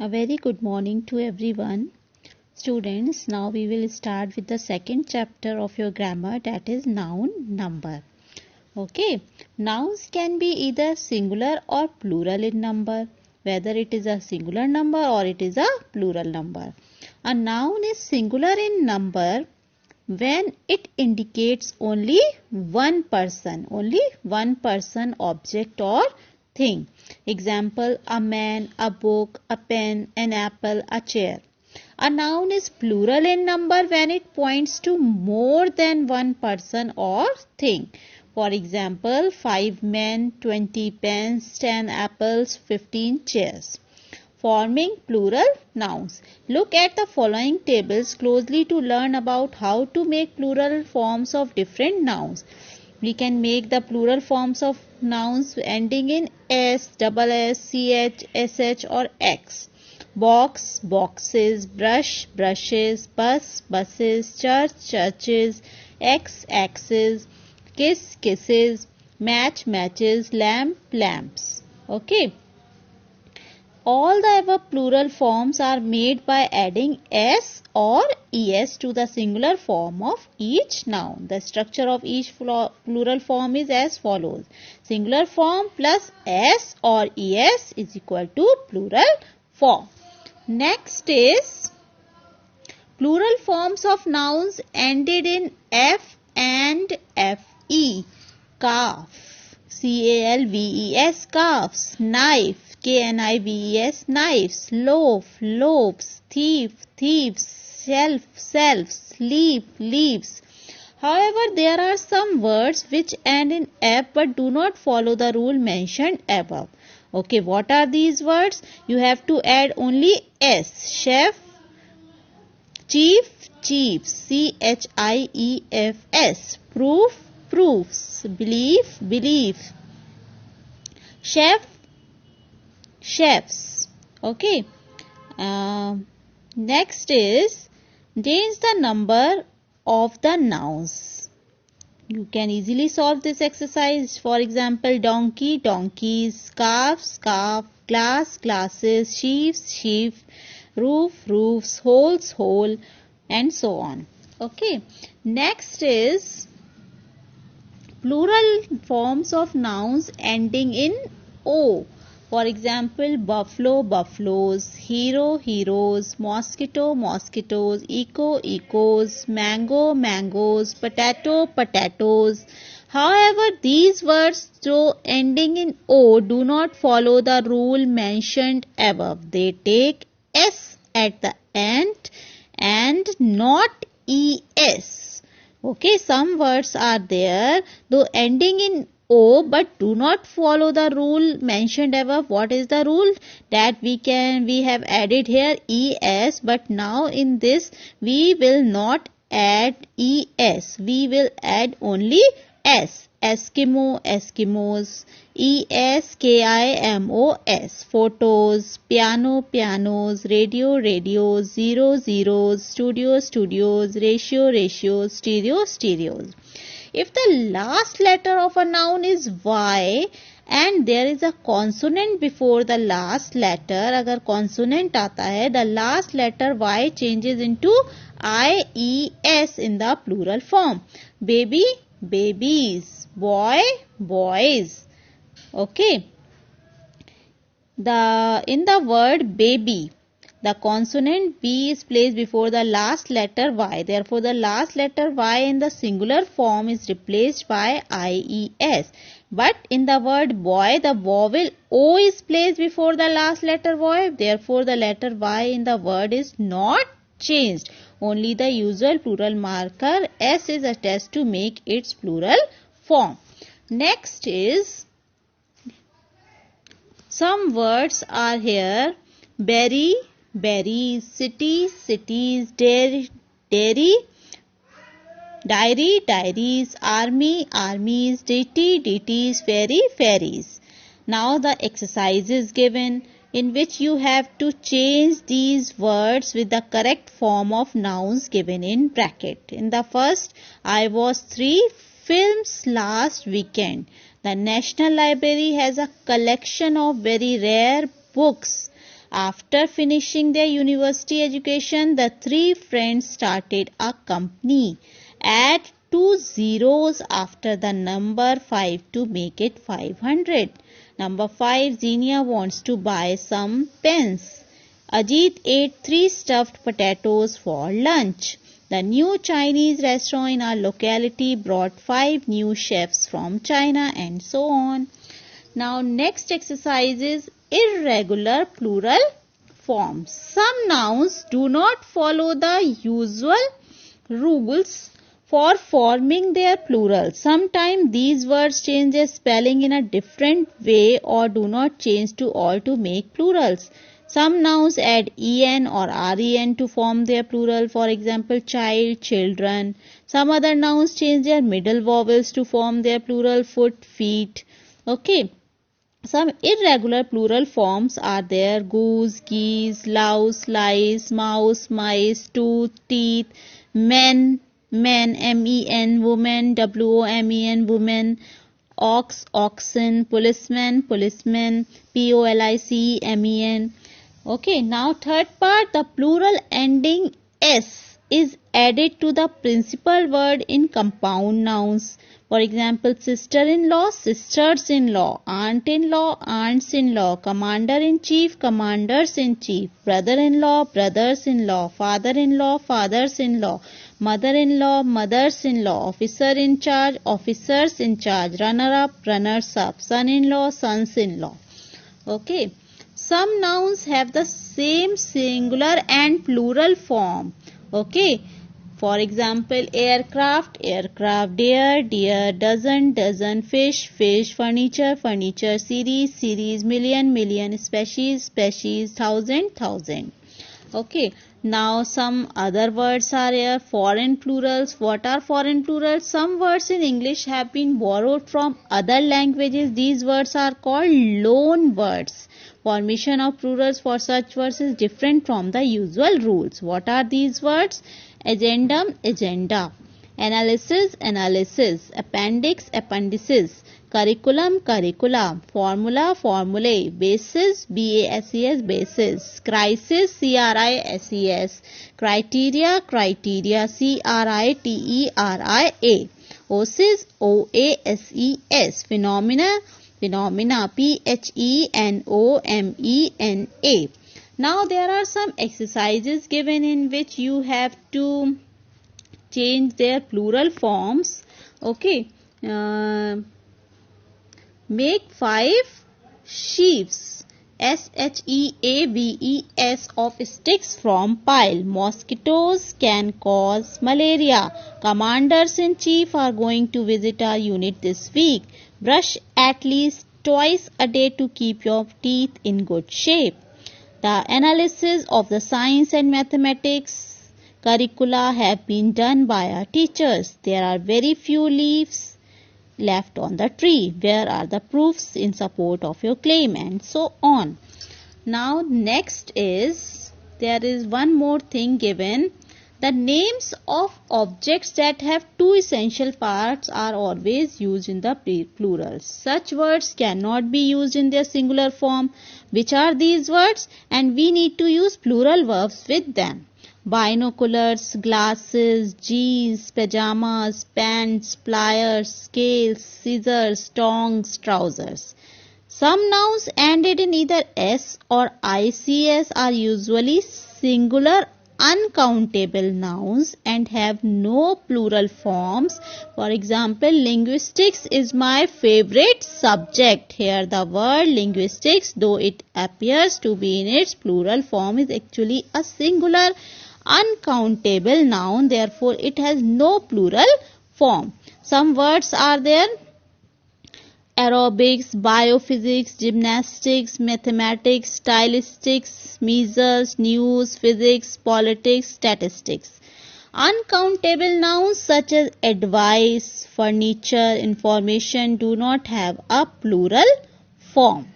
A very good morning to everyone. Students, now we will start with the second chapter of your grammar, that is noun number. Okay, nouns can be either singular or plural in number, whether it is a singular number or it is a plural number. A noun is singular in number when it indicates only one person, object or thing. Example, a man, a book, a pen, an apple, a chair. A noun is plural in number when it points to more than one person or thing. For example, 5 men, 20 pens, 10 apples, 15 chairs. Forming plural nouns. Look at the following tables closely to learn about how to make plural forms of different nouns. We can make the plural forms of nouns ending in s, double s, ch, sh or x. Box, boxes, brush, brushes, bus, buses, church, churches, x, axes, kiss, kisses, match, matches, lamp, lamps. Okay. All the above plural forms are made by adding s or es to the singular form of each noun. The structure of each plural form is as follows. Singular form plus s or es is equal to plural form. Next is plural forms of nouns ended in f and fe. Calf, calves, calves. Knife, knives, knives. Loaf, loaves. Thief, thieves. Shelf, selves. Leaf, leaves. However, there are some words which end in f but do not follow the rule mentioned above. Okay, what are these words? You have to add only s. Chef, chief, chiefs. chiefs. Proof, proofs. Belief, belief. Chef, chefs. Okay. Next is change the number of the nouns. You can easily solve this exercise. For example, donkey, donkeys, scarf, scarf, glass, glasses, sheaves, sheaf, roof, roofs, holes, hole, and so on. Okay. Next is plural forms of nouns ending in o. For example, buffalo, buffaloes, hero, heroes, mosquito, mosquitoes, echo, echos, mango, mangoes, potato, potatoes. However, these words though ending in o do not follow the rule mentioned above. They take s at the end and not es. Okay, some words are there though ending in o but do not follow the rule mentioned above. What is the rule? That we have added here es, but now in this we will not add es. We will add only s. Eskimo, Eskimos, eskimos, photos, piano, pianos, radio, radios, zero, zeros, studio, studios, ratio, ratios, stereo, stereos. If the last letter of a noun is y and there is a consonant before the last letter, अगर consonant आता है, the last letter y changes into ies in the plural form. Baby, babies. Boy, boys. Okay. In the word baby, the consonant B is placed before the last letter Y. Therefore, the last letter Y in the singular form is replaced by IES. But in the word boy, the vowel O is placed before the last letter Y. Therefore, the letter Y in the word is not changed. Only the usual plural marker S is attached to make its plural form. Next is some words are here. Berry, berries, city, cities, dairy, dairy, diary, diaries, army, armies, deity, deities, fairy, fairies. Now the exercise is given in which you have to change these words with the correct form of nouns given in bracket. In the first, I was 3 films last weekend. The National Library has a collection of very rare books. After finishing their university education, the three friends started a company. Add two zeros after the number 5 to make it 500. Number 5, Xenia wants to buy some pens. Ajit ate 3 stuffed potatoes for lunch. The new Chinese restaurant in our locality brought 5 new chefs from China, and so on. Now next exercise is irregular plural forms. Some nouns do not follow the usual rules for forming their plural. Sometimes these words change their spelling in a different way or do not change to all to make plurals. Some nouns add en or ren to form their plural. For example, child, children. Some other nouns change their middle vowels to form their plural. Foot, feet. Okay. Some irregular plural forms are there: goose, geese, louse, lice, mouse, mice, tooth, teeth, men, men, woman, women, woman, ox, oxen, policeman, policemen, policemen. Okay, now third part, the plural ending s is added to the principal word in compound nouns. For example, sister-in-law, sisters-in-law, aunt-in-law, aunts-in-law, commander-in-chief, commanders-in-chief, brother-in-law, brothers-in-law, father-in-law, fathers-in-law, mother-in-law, mothers-in-law, officer-in-charge, officers-in-charge, runner-up, runners-up, son-in-law, sons-in-law. Okay. Some nouns have the same singular and plural form. Okay. For example, aircraft, aircraft, deer, dozen, fish, furniture, series, million, species, thousand. Okay. Now some other words are here. Foreign plurals. What are foreign plurals? Some words in English have been borrowed from other languages. These words are called loan words. Formation of plurals for such words is different from the usual rules. What are these words? Addendum, agenda. Analysis, analysis. Appendix, appendices. Curriculum, curricula. Formula, formulae. Basis, bases, basis. Crisis, crises. Criteria, criteria. criteria. Oasis, oases. Phenomena, phenomena, phenomena. Now there are some exercises given in which you have to change their plural forms. Okay. Make 5 sheaves, sheaves, of sticks from pile. Mosquitoes can cause malaria. Commanders-in-chief are going to visit our unit this week. Brush at least twice a day to keep your teeth in good shape. The analysis of the science and mathematics curricula have been done by our teachers. There are very few leaves left on the tree. Where are the proofs in support of your claim, and so on. Now next is, there is one more thing given. The names of objects that have 2 essential parts are always used in the plural. Such words cannot be used in their singular form. Which are these words? And we need to use plural verbs with them. Binoculars, glasses, jeans, pajamas, pants, pliers, scales, scissors, tongs, trousers. Some nouns ended in either s or ics are usually singular uncountable nouns and have no plural forms. For example, linguistics is my favorite subject. Here the word linguistics, though it appears to be in its plural form, is actually a singular uncountable noun. Therefore, it has no plural form. Some words are there: aerobics, biophysics, gymnastics, mathematics, stylistics, measures, news, physics, politics, statistics. Uncountable nouns such as advice, furniture, information do not have a plural form.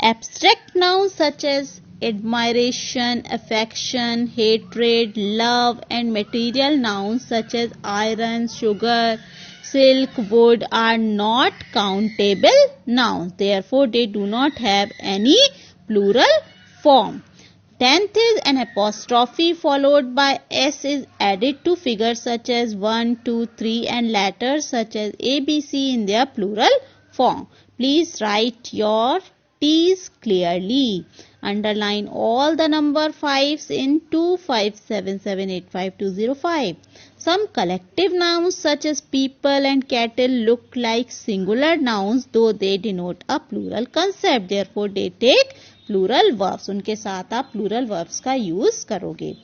Abstract nouns such as admiration, affection, hatred, love, and material nouns such as iron, sugar, silk, wood are not countable nouns. Therefore, they do not have any plural form. 10th is an apostrophe followed by S is added to figures such as 1, 2, 3 and letters such as A, B, C in their plural form. Please write your T's clearly. Underline all the number 5s in 2577852005. Some collective nouns such as people and cattle look like singular nouns though they denote a plural concept. Therefore, they take plural verbs. उनके साथ आप plural verbs का use करोगे.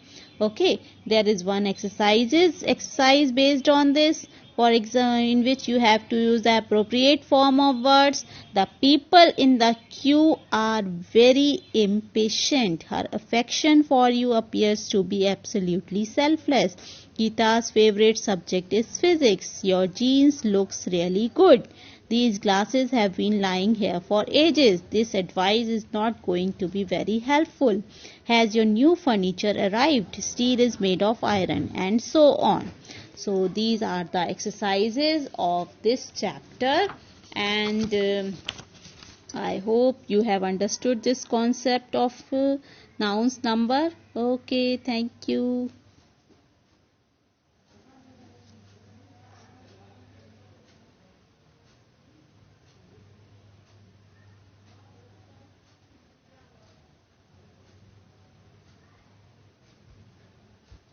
Okay, there is one exercise based on this. For example, in which you have to use the appropriate form of words. The people in the queue are very impatient. Her affection for you appears to be absolutely selfless. Geeta's favorite subject is physics. Your jeans looks really good. These glasses have been lying here for ages. This advice is not going to be very helpful. Has your new furniture arrived? Steel is made of iron, and so on. So these are the exercises of this chapter, and I hope you have understood this concept of nouns number. Okay, thank you.